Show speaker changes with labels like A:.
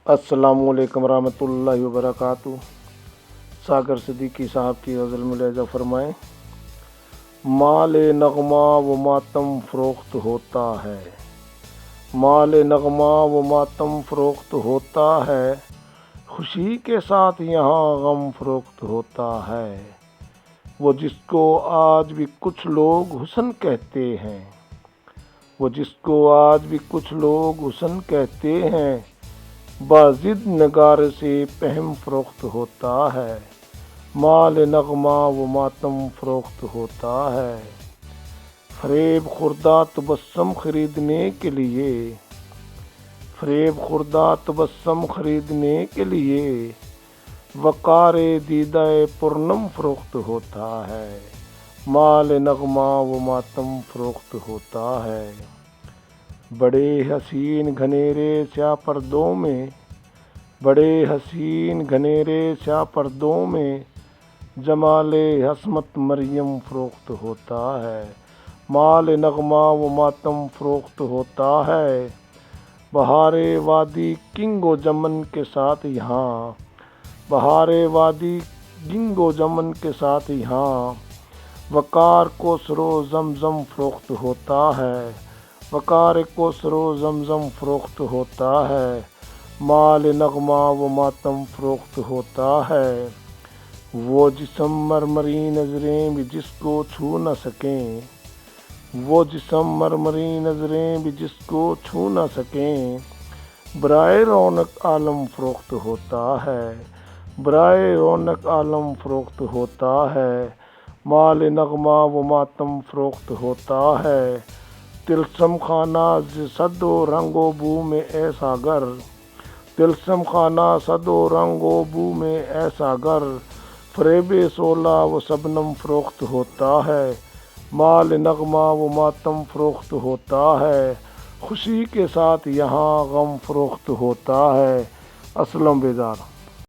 A: السلام علیکم ورحمۃ اللہ وبرکاتہ۔ ساگر صدیقی صاحب کی غزل ملاحظہ فرمائیں۔ مال نغمہ و ماتم فروخت ہوتا ہے، مال نغمہ و ماتم فروخت ہوتا ہے، خوشی کے ساتھ یہاں غم فروخت ہوتا ہے۔ وہ جس کو آج بھی کچھ لوگ حسن کہتے ہیں، وہ جس کو آج بھی کچھ لوگ حسن کہتے ہیں، بازد نگار سے پہم فروخت ہوتا ہے۔ مال نغمہ و ماتم فروخت ہوتا ہے۔ فریب خوردہ تبسم خریدنے کے لیے، فریب خوردہ تبسم خریدنے کے لیے، وقار دیدہ پرنم فروخت ہوتا ہے۔ مال نغمہ و ماتم فروخت ہوتا ہے۔ بڑے حسین گھنیرے سیاہ پردوں میں، بڑے حسین گھنیرے سیاہ پردوں میں، جمال عصمت مریم فروخت ہوتا ہے۔ مال نغمہ و ماتم فروخت ہوتا ہے۔ بہار وادی کنگ و جمن کے ساتھ یہاں، بہار وادی کنگ و جمن کے ساتھ یہاں، وقار کوثر و زمزم فروخت ہوتا ہے۔ وقار کوثر و زمزم فروخت ہوتا ہے۔ مال نغمہ و ماتم فروخت ہوتا ہے۔ وہ جسم مرمری نظریں بھی جس کو چھو نہ سکیں، وہ جسم مرمری نظریں بھی جس کو چھو نہ سکیں، برائے رونق عالم فروخت ہوتا ہے۔ برائے رونق عالم فروخت ہوتا ہے۔ مال نغمہ و ماتم فروخت ہوتا ہے۔ تلسم خانہ صد و رنگ و بو میں ایسا گر، تلسم خانہ صد و رنگ و بو میں ایسا گر، فریب صولہ و شبنم فروخت ہوتا ہے۔ مال نغمہ و ماتم فروخت ہوتا ہے۔ خوشی کے ساتھ یہاں غم فروخت ہوتا ہے۔ اسلم بیدار۔